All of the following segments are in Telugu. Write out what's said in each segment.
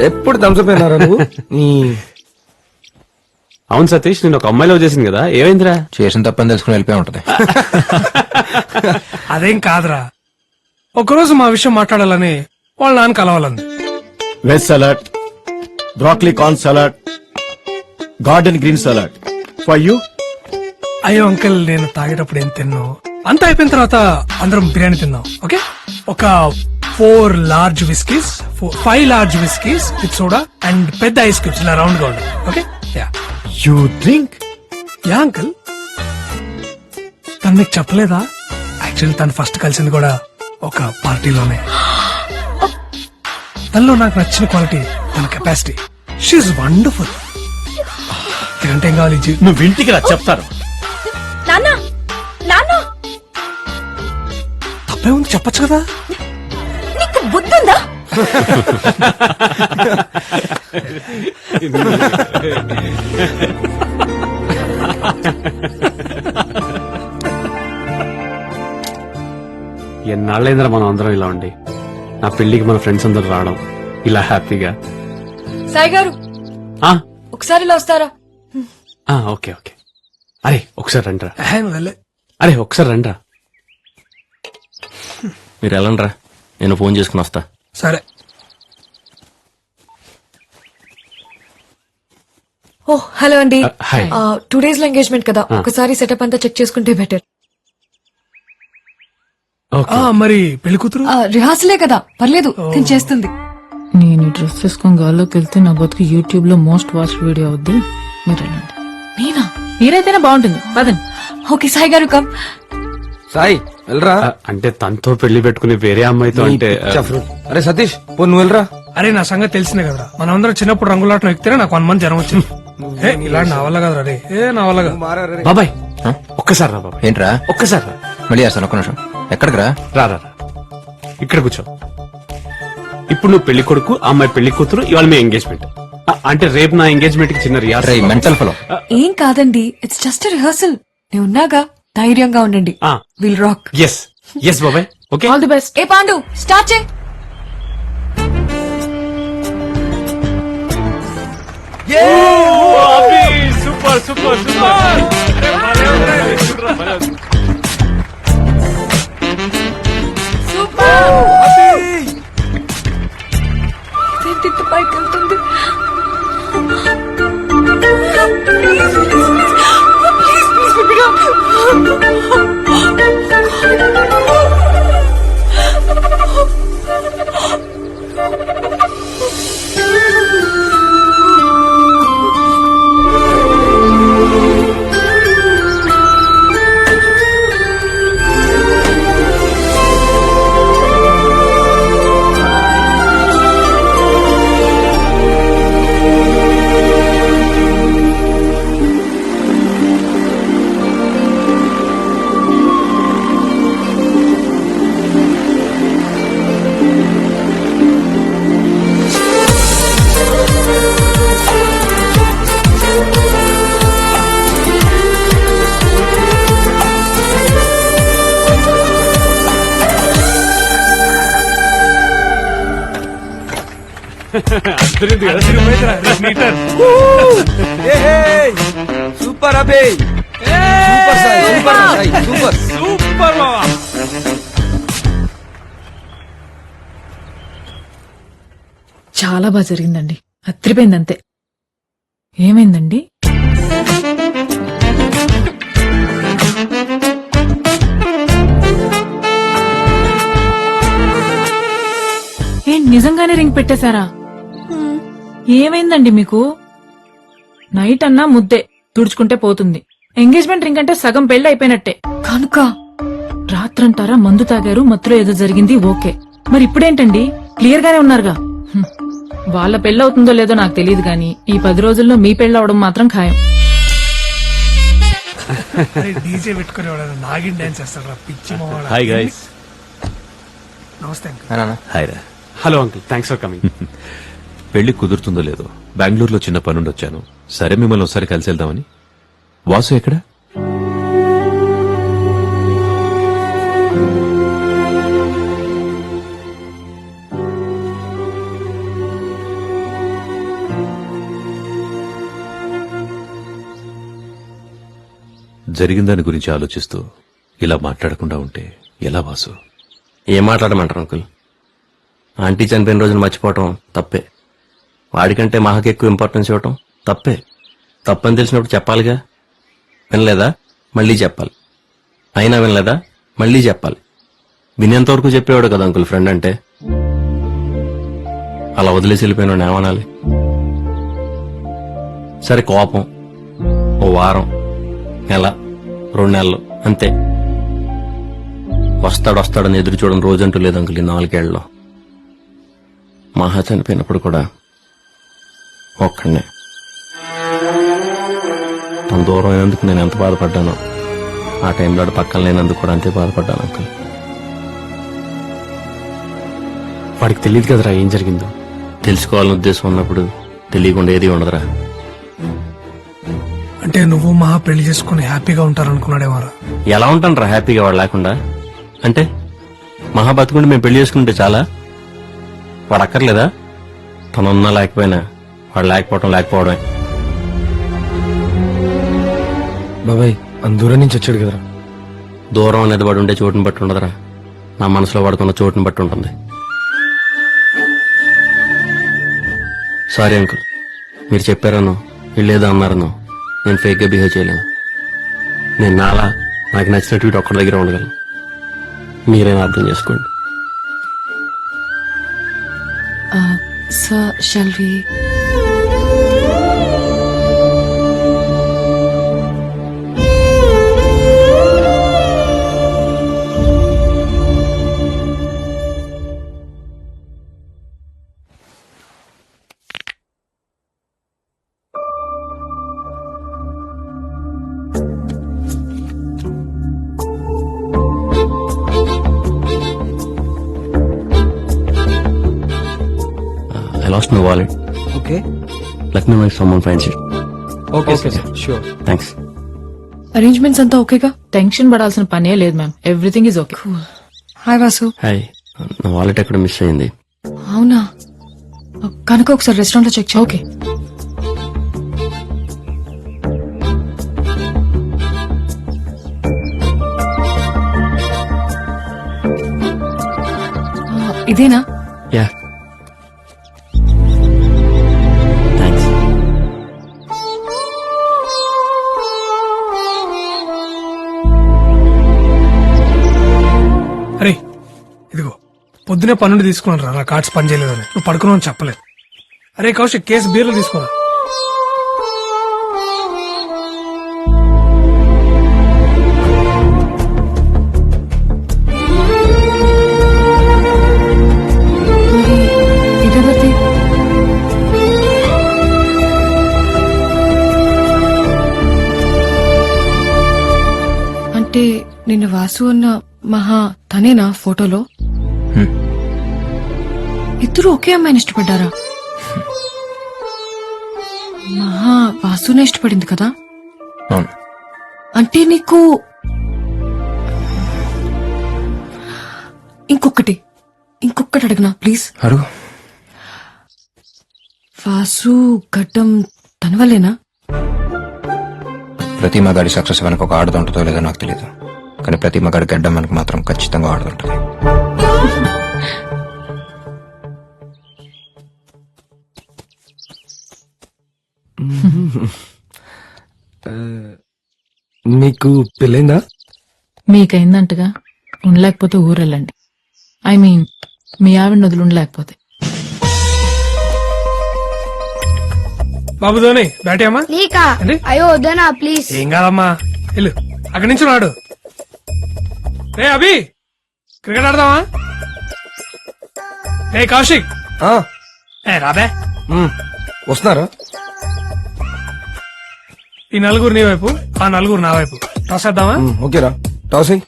ఎప్పుడు దంసపోయినారా నువ్వు అవును సతీష్, నేను ఒక అమ్మాయిలో చేసింది కదా, ఏమైందిరా? చేసిన తప్పని తెలుసుకుని వెళ్ళిపోయి ఉంటది. అదేం కాదురా, ఒకరోజు మా విషయం మాట్లాడాలని వాళ్ళ నాన్న కలవాలంది. Veg salad, broccoli corn salad, garden green salad for you. అయ్యో అంకుల్, నేను తాగేటప్పుడు ఏం తిన్నావు? అంతా అయిపోయిన తర్వాత అందరం బిర్యానీ తిన్నాం. ఓకే, ఒక 4 large whiskeys, 5 large whiskeys with soda and పెద్ద ఐస్ క్యూబ్స్ ఇలా రౌండ్ గా ఉండాలి. Okay, yeah you drink? Yeah uncle, తను మీకు చెప్పలేదా? యాక్చువల్లీ తను ఫస్ట్ కలిసింది కూడా ఒక పార్టీలోనే. తనలో నాకు నచ్చిన క్వాలిటీ తన కెపాసిటీ. She wonderful. తినంటే ఏం కావాలి? నువ్వు ఇంటికి రా, చెప్తాను. నాన్నా నాన్నా, తప్పే ఉంది, చెప్పచ్చు కదా. నీకు బుద్ధుందా? ఎన్నాళ్ళైందిరా మనం అందరం ఇలా ఉండి. నా పెళ్లికి మన ఫ్రెండ్స్ అందరూ రావడం ఇలా హ్యాపీగా. సాయి గారు, ఆ, ఒకసారి ఇలా వస్తారా? ఆ, ఓకే ఓకే. అరే ఒకసారి రండిరా. నువ్వు వెళ్ళే. అరే ఒకసారి రండిరా. మీరు వెళ్ళండి రా, నేను ఫోన్ చేసుకుని వస్తా. సరే. ఓ హలో అండి. హాయ్. 2 days లో ఎంగేజ్మెంట్ కదా, ఒకసారి సెటప్ అంతా చెక్ చేసుకుంటే బెటర్. ఓకే. మరి పెళ్లి కూతురు రిహార్సలే కదా, పర్లేదు, నేను చేస్తుంది. నేను ఈ డ్రెస్ వేసుకొని గాల్లోకి వెళ్తే నా బతుకు యూట్యూబ్ లో మోస్ట్ వాచ్ వీడియో అవుద్ది. మీరు వెళ్ళండి. నేనా? మీరైతేనే బాగుంటుంది, పదండి. ఓకే సాయి గారు, కమ్. సాయి వెళ్ళరా. అంటే తనతో పెళ్లి పెట్టుకుని వేరే అమ్మాయితో అంటే అరే సతీష్ పో, నువ్వు వెళ్ళరా. అరే నా సంగతి తెలిసిందే కదరా, మనమందరం చిన్నప్పుడు రంగులాటం ఎక్కితేనే నాకు 1 month జ్వరం వచ్చింది. ఇలా నా వల్ల కదరా రే, నా వల్ల కాదు. బాబాయ్ ఒక్కసారి రా బాబాయ్. ఏంట్రా ఒక్కసారి రా. మళ్ళీ చేస్తాను, ఒక్క నిమిషం. ఎక్కడికి రా? రా రా రా. ఇక్కడ కూర్చో. ఇప్పుడు నువ్వు పెళ్లి కొడుకు, ఆ అమ్మాయి పెళ్లి కూతురు, ఇవాళ మీ ఎంగేజ్మెంట్. అంటే రేపు నా ఎంగేజ్మెంట్ కి చిన్న రిహార్సల్. మెంటల్ ఫలో. ఏం కాదండి, ఇట్స్ జస్ట్ రిహార్సల్. నేను ఉన్నాగా, ధైర్యంగా ఉండండి. Will rock. ఎస్ ఎస్ బాబాయ్. Okay, all the best. ఏ పాండు, స్టార్ట్ చేయి. Super super super. ఇదేంటి పైకి వెళ్తుంది? సూపర్ అబే, super Sai, super Sai, super super బాబా. చాలా బాగా జరిగిందండి, అత్రిపోయింది అంతే. ఏమైందండి? ఏంటి నిజంగానే రింగ్ పెట్టేశారా? ఏమైందండి మీకు? నైట్ అన్నా ముద్దే తుడుచుకుంటే పోతుంది. ఎంగేజ్మెంట్ రింగ్ అంటే సగం పెళ్లి అయిపోయినట్టే. కనుక రాత్రంటారా మందు తాగారు, మత్తులో ఏదో జరిగింది, ఓకే. మరి ఇప్పుడేంటండి? క్లియర్ గానే ఉన్నారుగా. వాళ్ళ పెళ్ళవుతుందో లేదో నాకు తెలియదు గాని ఈ 10 రోజుల్లో మీ పెళ్ళవడం మాత్రం ఖాయం. డీజే పెట్టుకునేవాడు నాగిన్ డాన్స్ చేస్తాడు, పిచ్చి మావాడు. Hi guys. నమస్తే అంకుల్. హాయ్ రా. Hello uncle, thanks for coming. పెళ్లి కుదురుతుందో లేదో బెంగళూరులో చిన్న పనుండి వచ్చాను. సరే మిమ్మల్ని ఒకసారి కలిసి వెళ్దామని. వాసు ఎక్కడ? జరిగిన దాని గురించి ఆలోచిస్తూ ఇలా మాట్లాడకుండా ఉంటే ఎలా వాసు? ఏం మాట్లాడమంటారు అంకుల్? ఆంటీ చనిపోయిన రోజున మర్చిపోవటం తప్పే. వాడికంటే మహాకి ఎక్కువ ఇంపార్టెన్స్ ఇవ్వటం తప్పే. తప్పని తెలిసినప్పుడు చెప్పాలిగా. వినలేదా? మళ్ళీ చెప్పాలి. అయినా వినలేదా? మళ్ళీ చెప్పాలి. వినేంతవరకు చెప్పేవాడు కదా అంకుల్ ఫ్రెండ్ అంటే. అలా వదిలేసి వెళ్ళిపోయిన ఏమనాలి? సరే కోపం ఓ వారం, నెల, 2 నెలలు అంతే. వస్తాడని ఎదురు చూడడం రోజంటూ లేదు అంకుల్ ఈ 4 ఏళ్లలో. మహా చనిపోయినప్పుడు కూడా ఒక్కడనే. తన దూరం అయినందుకు నేను ఎంత బాధపడ్డానో ఆ టైంలో పక్కన లేనందుకు కూడా అంతే బాధపడ్డాను అంకుల్. వాడికి తెలియదు కదరా ఏం జరిగిందో. తెలుసుకోవాలని ఉద్దేశం ఉన్నప్పుడు తెలియకుండా ఏది ఉండదురా. అంటే నువ్వు మహా పెళ్లి చేసుకుని హ్యాపీగా ఉంటారనుకున్నాడేమారా? ఎలా ఉంటాను రా హ్యాపీగా వాడు లేకుండా? అంటే మహా బతుకుంటే మేము పెళ్లి చేసుకుంటే చాలా? వాడు అక్కర్లేదా? తనున్నా లేకపోయినా వాడు లేకపోవడమే. బాబాయ్ దూరం నుంచి వచ్చాడు కదరా. దూరం అనేది వాడు ఉండే చోటుని బట్టి ఉండదురా, నా మనసులో వాడుకున్న చోటుని బట్టి ఉంటుంది. సారీ అంకుల్, మీరు చెప్పారనో వీళ్ళేదో అన్నారనో నేను ఫేక్ గా బిహేవ్ చేయలేను. నేను నాకు నచ్చినట్టు వీటి ఒక్కడి దగ్గర ఉండగలను. మీరైనా అర్థం చేసుకోండి. Sir shall we? I lost my wallet. Okay Let me know if someone finds it. Okay sure. Thanks. Arrangements అంతా ఓకేగా? టెన్షన్ పడాల్సిన పనే లేదు ma'am, everything is okay. Hi Vasu. Hi. నా వాలెట్ ఎక్కడ మిస్ అయింది? అవునా? కనుక ఒకసారి రెస్టారెంట్ లో చెక్ చేయి. ఓకే. ఇదేనా? యా. థ్యాంక్స్. అరే ఇదిగో పొద్దునే పన్నుండి తీసుకున్నాను రా, నా కార్డ్స్ పని చేయలేదని. నువ్వు పడుకున్నావు చెప్పలేదు. అరే కౌశిక్ కేసు బీర్లు తీసుకోరా. ఇదెవరిది? అంటే నిన్న వాసు అన్న మహా తనేనా ఫోటోలో? ఇద్దరు ఒకే అమ్మాయిని ఇష్టపడ్డారా? మహా వాసునే ఇష్టపడింది కదా? అవును. అంటే నీకు ఇంకొకటి అడగనా ప్లీజ్? అడుగు. వాసు గడ్డం తన వల్లేనా? ప్రతి మగాడి సక్సెస్ వెనక ఒక ఆడది ఉంటుందో లేదో నాకు తెలియదు, కానీ ప్రతి మగాడి గడ్డం వెనక మాత్రం ఖచ్చితంగా ఆడుతుంటది. నీకు పెళ్ళైందా? మీకైందంటగా, ఉండలేకపోతే ఊరెళ్ళండి. ఐ మీన్ మీ ఆవిడ వదిలి ఉండలేకపోతే. బాబు ధోని బ్యాటీ అమ్మా. నీకా? ఏంటి? అయ్యో వద్దనా ప్లీజ్. ఏం కాదమ్మా, వెళ్ళు అక్కడి నుంచి రాడు. రే అభి, క్రికెట్ ఆడదామా? రే కౌశిక్, రాబే. వస్తున్నారా? ఈ నలుగురు నీ వైపు, ఆ నలుగురు నా వైపు. టాస్ వేద్దామా? ఓకేరా, టాస్ అయ్యి.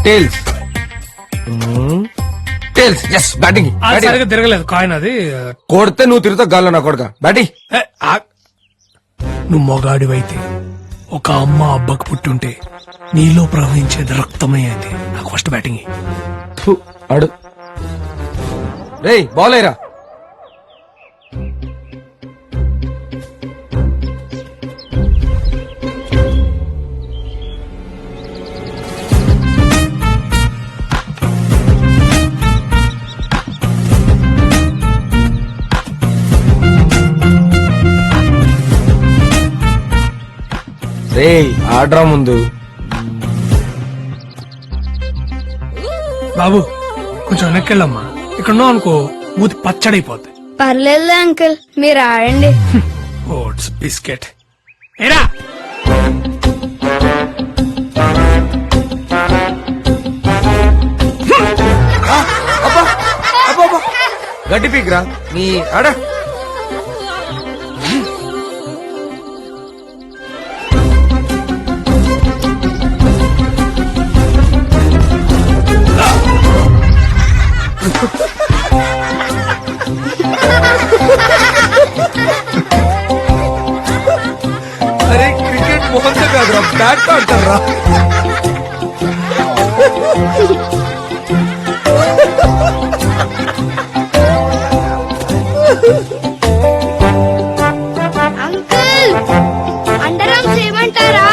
టేల్స్. టేల్స్. Yes, batting. అది సరిగ్గా తిరగలేదు కాయిన్, అది కొడితే నువ్వు తిరుగుతావు గాల్లో నా కొడక. బ్యాటింగ్. ఏ, నువ్వు మొగాడివైతే ఒక అమ్మ అబ్బకు పుట్టుంటే నీలో ప్రవహించేది రక్తమే అయితే. నాకు ఫస్ట్ బ్యాటింగ్. ఆడు. రేయ్ బాల్ అయ్యరా. రే ఆడ్రా ముందు. బాబు కొంచెం వెనక్కెళ్ళమ్మా. ఇక్కడ ఉన్నావు అనుకో మూతి పచ్చడైపోద్ది. పర్లేదు అంకుల్ మీరు ఆడండి. ఓట్స్ బిస్కెట్ ఏరా. గడ్డి పీక్రా నీ ఆడ. అరే క్రికెట్ మొహంతో కాదురా బ్యాట్ తో అంటారా. అంకుల్ అండర్ ఆర్మ్స్ ఏమంటారా?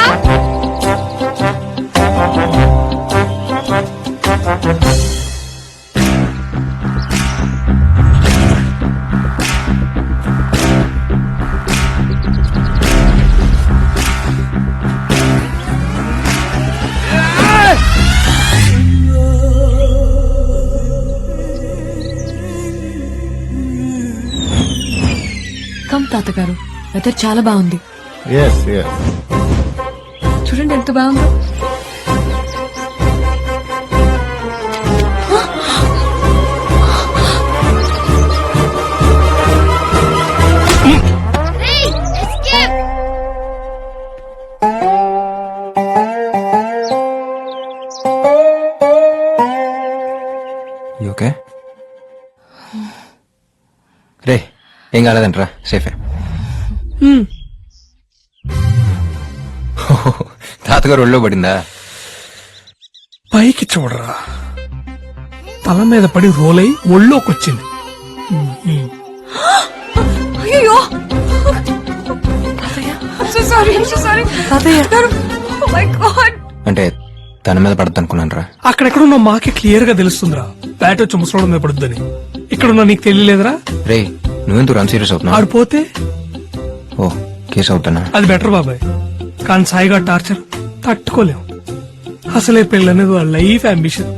కమ్ తాతగారు, వెదర్ చాలా బాగుంది. చూడండి ఎంత బాగుందో. ఓకే రే, ఏం కాలేదంటరా, సేఫే. తాతగారు ఒళ్ళో పడిందా? పైకి చూడరా, తల మీద పడి రోలై ఒళ్ళోకొచ్చింది. అయ్యో అంటే తన మీద పడద్దు అనుకున్నాను రా. అక్కడెక్కడున్నా మాకే క్లియర్ గా తెలుస్తుందిరా బ్యాట్ వచ్చి ముసలోడం మీద పడుద్దని. ఇక్కడున్నా నీకు తెలియలేదురా. రే, నువ్వెందుకు రన్ సీరియస్ అవుతున్నావు? ఆడిపోతే ఓ, కేసు అవుతానా? అది బెటర్ బాబాయ్. కానీ సాయిగా టార్చర్ తట్టుకోలేం. అసలే పెళ్ళనేది వాళ్ళ లైఫ్ అంబిషన్.